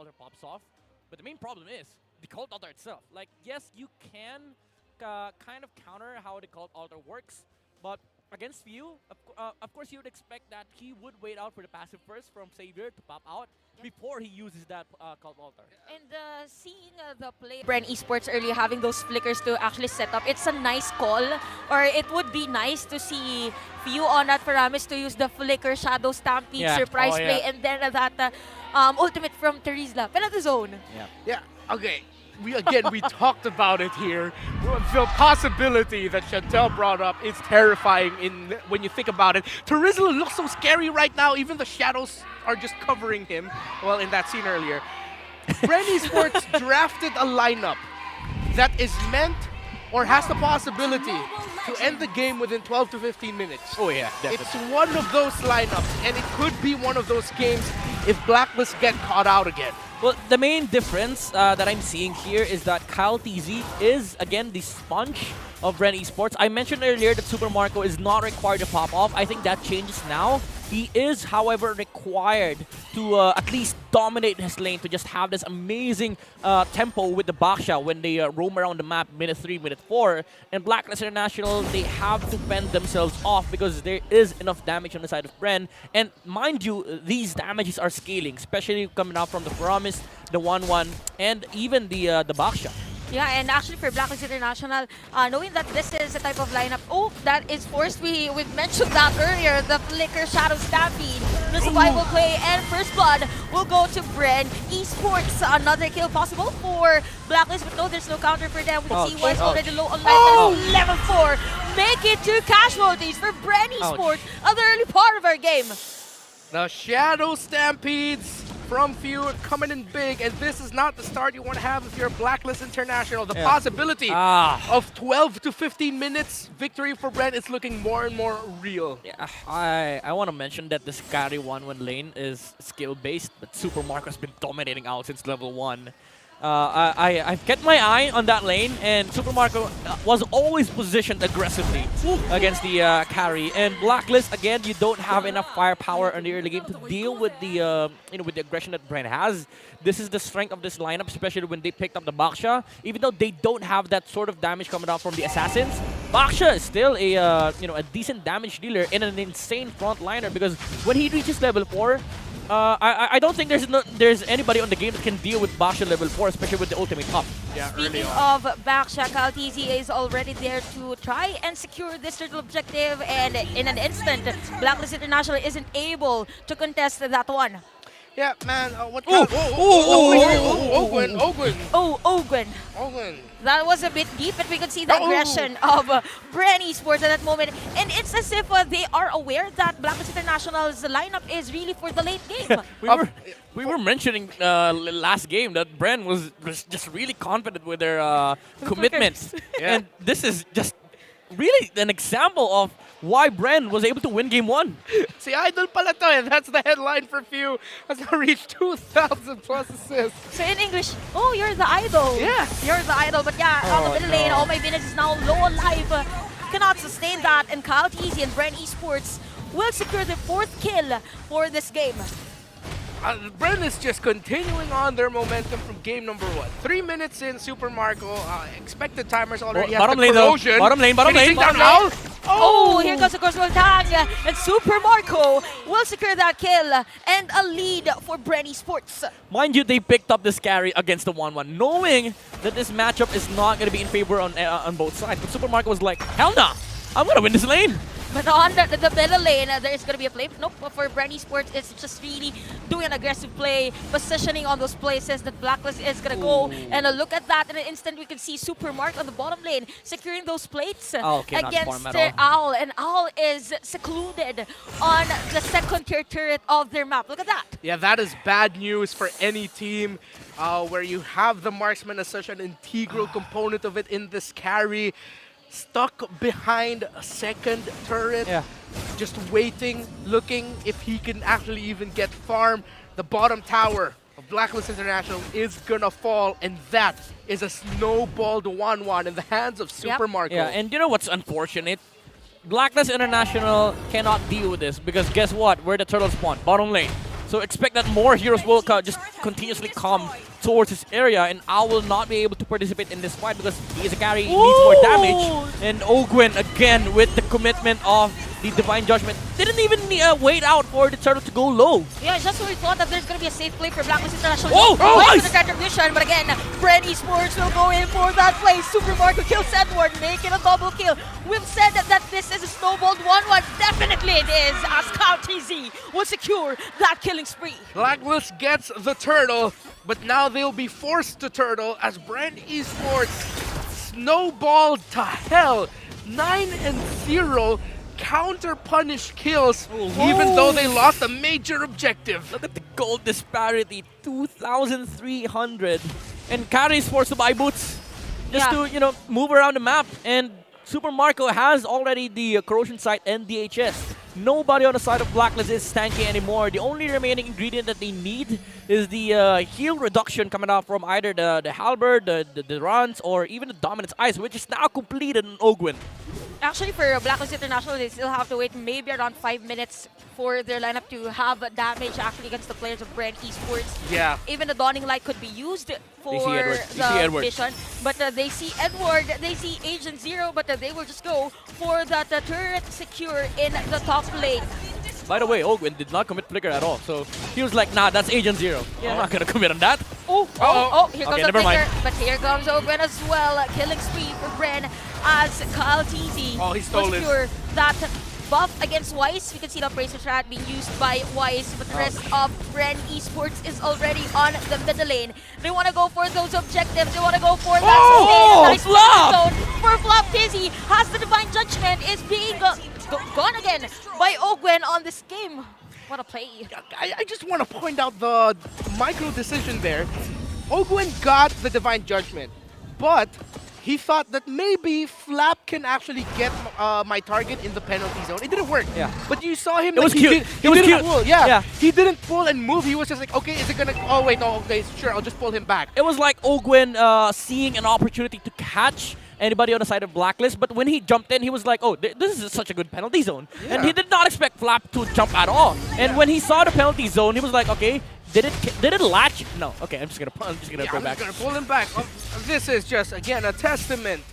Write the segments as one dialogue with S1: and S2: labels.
S1: altar pops off. But the main problem is the cult altar itself. Like, yes, you can kind of counter how the cult altar works, but against Few, of course, you would expect that he would wait out for the passive first from Savior to pop out before he uses that cult altar.
S2: And seeing the play Bren Esports earlier having those flickers to actually set up, it's a nice call. Or it would be nice to see Few on that Paramis to use the flicker, Shadow Stampede, surprise play, and then that ultimate from Terizla. Penalty zone.
S3: Yeah, okay. We talked about it here. The possibility that Chantel brought up is terrifying when you think about it. Terizla looks so scary right now. Even the shadows are just covering him. Well, in that scene earlier. Bren Esports drafted a lineup that is meant or has the possibility to end the game within 12 to 15 minutes.
S1: Oh yeah, definitely.
S3: It's one of those lineups, and it could be one of those games if Blacklist get caught out again.
S1: Well, the main difference that I'm seeing here is that 𝐿𝐻 is, again, the sponge of Bren Esports. I mentioned earlier that Super Marco is not required to pop off. I think that changes now. He is, however, required to at least dominate his lane, to just have this amazing tempo with the Baksha when they roam around the map minute 3, minute 4. And Blacklist International, they have to fend themselves off because there is enough damage on the side of Bren. And mind you, these damages are scaling, especially coming out from the Promise, the 1-1, and even the Baksha.
S2: Yeah, and actually for Blacklist International, knowing that this is a type of lineup, that is forced. We've mentioned that earlier, the Flicker, Shadow Stampede, the survival play, and first blood will go to Bren Esports. Another kill possible for Blacklist, but no, there's no counter for them. We can see one's already low on life. Level 4. Make it 2 casualties for Bren Esports at the early part of our game.
S3: The Shadow Stampedes from Few coming in big, and this is not the start you want to have if you're Blacklist International. The possibility of 12 to 15 minutes victory for Bren is looking more and more real.
S1: Yeah, I want to mention that this carry 1-1 lane is skill-based, but Super Marco has been dominating out since level 1. I've kept my eye on that lane, and Super Marco was always positioned aggressively against the carry. And Blacklist, again, you don't have enough firepower in the early game to deal with the with the aggression that Bren has. This is the strength of this lineup, especially when they picked up the Baksha. Even though they don't have that sort of damage coming out from the assassins, Baksha is still a a decent damage dealer and an insane frontliner, because when he reaches level 4. I don't think there's anybody on the game that can deal with Baksha level 4, especially with the ultimate up.
S3: Yeah,
S2: Speaking of Baksha, 𝐿𝐻 is already there to try and secure this turtle objective, and in an instant, Blacklist International isn't able to contest that one.
S3: Yeah, man. What kind Ogwen.
S2: That was a bit deep, but we could see the aggression of Bren Esports at that moment. And it's as if they are aware that Blacklist International's lineup is really for the late game.
S1: we were mentioning last game that Bren was just really confident with their commitments. And this is just really an example of why Bren was able to win game 1.
S3: Si Idol pala to, and that's the headline for Few. Has now reached 2,000 plus assists.
S2: So in English, you're the idol.
S3: Yeah.
S2: You're the idol. But yeah, on the middle lane, my goodness, is now low on life. Cannot sustain that. And 𝐿𝐻 and Bren Esports will secure the 4th kill for this game.
S3: Bren is just continuing on their momentum from game number 3 minutes in. Super Marco expected timers already.
S1: Bottom lane though. Bottom lane.
S2: Here goes the crossbow tag, and Super Marco will secure that kill and a lead for Bren Esports.
S1: Mind you, they picked up this carry against the 1-1, knowing that this matchup is not going to be in favor on both sides. But Super Marco was like, hell nah, I'm going to win this lane.
S2: But on the middle lane, there is going to be a play. Nope, for Bren Esports, it's just really doing an aggressive play, positioning on those places that Blacklist is going to go. And look at that. In an instant, we can see Super Mark on the bottom lane securing those plates against Owl. And Owl is secluded on the 2nd-tier turret of their map. Look at that.
S3: Yeah, that is bad news for any team where you have the marksman as such an integral component of it in this carry. Stuck behind a 2nd turret, just waiting, looking if he can actually even get farm. The bottom tower of Blacklist International is gonna fall, and that is a snowballed 1-1 in the hands of Super Marco.
S1: Yeah, and you know what's unfortunate? Blacklist International cannot deal with this because guess what? Where the turtle spawn? Bottom lane. So expect that more heroes will just continuously come towards this area, and I will not be able to participate in this fight because he is a carry, he needs more damage. And 𝐿𝐀 again with the commitment of the Divine Judgment. Didn't even wait out for the turtle to go low.
S2: Yeah, just when we thought that there's going to be a safe play for Blacklist International.
S1: Oh,
S2: nice!
S1: nice!
S2: The contribution, but again, Bren Esports will go in for that play. Super Marco kills Edward, making a double kill. We've said that this is a snowballed 1-1. Definitely it is, as 𝐿𝐀𝐍 will secure that killing spree.
S3: Blacklist gets the turtle, but now they'll be forced to turtle as Bren Esports snowballed to hell. 9-0 counter-punish kills, even though they lost a major objective.
S1: Look at the gold disparity, 2,300. And Carry is forced to buy boots just to, move around the map. And Super Marco has already the corrosion sight and the HS. Nobody on the side of Blacklist is tanky anymore. The only remaining ingredient that they need is the heal reduction coming out from either the Halberd, the runs, or even the Dominance Ice, which is now completed in 𝐿𝐀.
S2: Actually, for Blacklist International, they still have to wait maybe around 5 minutes for their lineup to have damage actually against the players of Bren Esports.
S3: Yeah.
S2: Even the Dawning Light could be used for
S1: the
S2: mission. But they see Edward, they see Agent Zero, but they will just go for that turret secure in the top lane.
S1: By the way, 𝐿𝐀 did not commit Flicker at all. So he was like, nah, that's Agent Zero. I'm not going to commit on that.
S2: Here comes
S1: Okay,
S2: the
S1: never mind.
S2: Flicker, but here comes 𝐿𝐀 as well. Killing spree for Bren as 𝐿𝐀𝐍
S3: he stole
S2: will
S3: it.
S2: secure that buff against 𝐻. We can see the Bracer Strat being used by 𝐻, but the rest of Bren Esports is already on the middle lane. They want to go for those objectives. They want to go for that sustain. Nice
S1: Flop!
S2: zone for Flop. 𝐻𝐍 has the Divine Judgment, is being gone again by 𝐿𝐀 on this game. What a play.
S3: I just want to point out the micro decision there. 𝐿𝐀 got the Divine Judgment, but he thought that maybe Flap can actually get my target in the penalty zone. It didn't work.
S1: Yeah.
S3: But you saw him.
S1: It was cute.
S3: He
S1: was
S3: didn't
S1: cute.
S3: pull. Yeah. He didn't pull and move. He was just like, okay, is it gonna? Oh wait, no. Okay, sure. I'll just pull him back.
S1: It was like 𝐿𝐀 seeing an opportunity to catch anybody on the side of Blacklist, but when he jumped in, he was like, oh, this is such a good penalty zone.
S3: Yeah.
S1: And he did not expect Flap to jump at all. And when he saw the penalty zone, he was like, okay, did it latch? No. Okay, I'm just gonna go
S3: I'm
S1: back.
S3: just gonna pull him back. This is just again a testament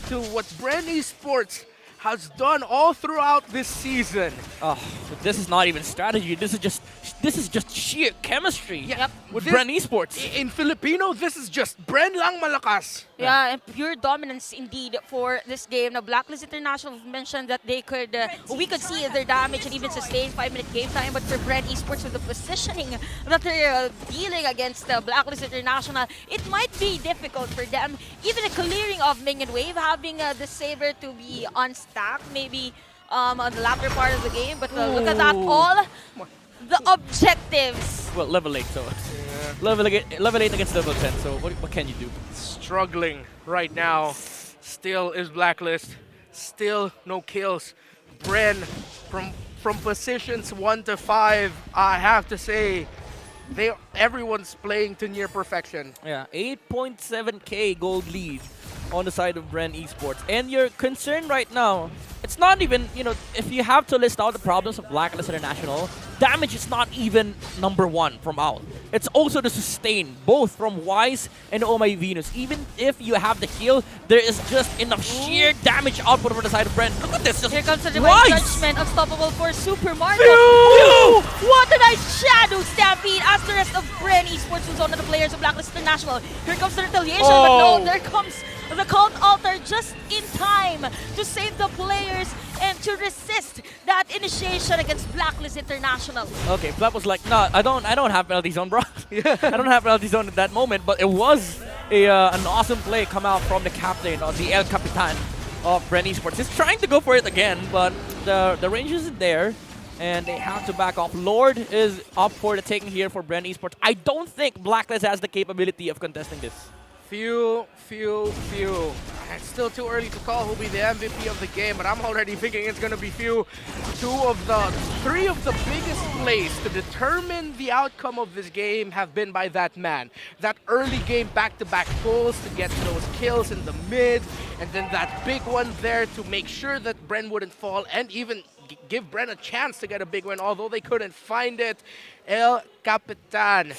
S3: to what Bren Esports has done all throughout this season.
S1: Oh, this is not even strategy. This is just sheer chemistry.
S2: Yep.
S1: With
S3: This-
S1: Bren Esports.
S3: In Filipino, this is just Bren lang malakas.
S2: Yeah, and pure dominance indeed for this game. Now, Blacklist International mentioned that they could, we could see their damage and even sustain 5-minute game time. But for Bren Esports, with the positioning that they're dealing against Blacklist International, it might be difficult for them. Even a clearing of minion wave, having the Saber to be on stack, maybe on the latter part of the game. But look at that, all the objectives.
S1: Well, level 8, so level 8 against level 10. So what can you do?
S3: Struggling right now. Still is Blacklist. Still no kills. Bren from positions 1 to 5. I have to say, everyone's playing to near perfection.
S1: Yeah, 8.7k gold lead on the side of Bren Esports. And your concern right now, it's not even, if you have to list out the problems of Blacklist International, damage is not even #1 from 𝐿𝐀. It's also the sustain, both from 𝐻 and Oh My Venus. Even if you have the heal, there is just enough sheer damage output over the side of Bren. Look at this, just
S2: Here comes the Divine
S1: 𝐻!
S2: Judgment, unstoppable for Super Marco.
S1: Phew!
S2: What a nice shadow stampede as the rest of Bren Esports moves on to the players of Blacklist International. Here comes the retaliation, but no, there comes the Cult Altar just in time to save the players and to resist that initiation against Blacklist International.
S1: Okay, Flap was like, no, I don't have penalty zone, bro. I don't have penalty zone at that moment, but it was an awesome play come out from the captain, or the El Capitan of Bren Esports. He's trying to go for it again, but the range isn't there, and they have to back off. Lord is up for the taking here for Bren Esports. I don't think Blacklist has the capability of contesting this.
S3: Few. It's still too early to call who'll be the MVP of the game, but I'm already thinking it's going to be Few. Three of the biggest plays to determine the outcome of this game have been by that man. That early game back-to-back pulls to get those kills in the mid, and then that big one there to make sure that Bren wouldn't fall and even give Bren a chance to get a big win, although they couldn't find it. El Capitan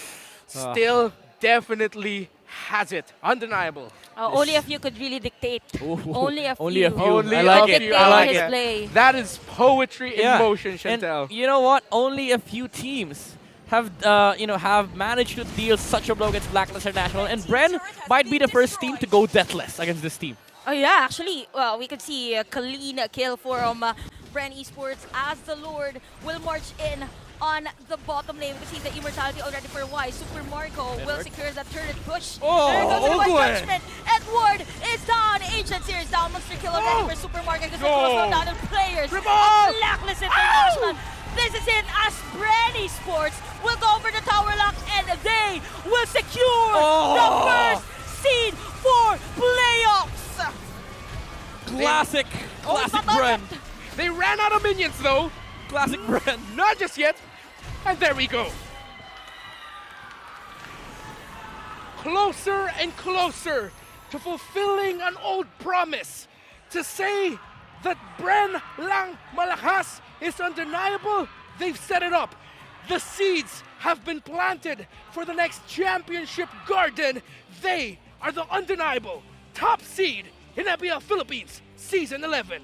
S3: still definitely has it. Undeniable.
S2: Only a few could really dictate. Only a few.
S1: Only a few.
S3: Only
S1: I like
S3: a
S1: it.
S3: few.
S1: I like
S2: his
S1: it.
S2: play.
S3: That is poetry in motion,
S1: And
S3: Chantel.
S1: you know what? Only a few teams have have managed to deal such a blow against Blacklist International, and Bren might be the first team to go deathless against this team.
S2: Oh yeah, actually, well, we could see clean kill from Bren Esports as the Lord will march in on the bottom lane. We can see the immortality already for Y. Super Marco will secure the turret push.
S1: Oh,
S2: there goes the
S1: oh,
S2: divine
S1: boy.
S2: judgment. Edward is down. Ancient Series down. Monster kill already for Super Marco because it goes down to players of Blacklist International. This is it as Bren Esports will go over the tower lock and they will secure the first seed for playoffs.
S1: Classic
S2: not
S1: Bren.
S3: They ran out of minions, though.
S1: Classic Bren.
S3: Not just yet. And there we go. Closer and closer to fulfilling an old promise. To say that Bren lang malakas is undeniable, they've set it up. The seeds have been planted for the next championship garden. They are the undeniable top seed in MPL Philippines Season 11.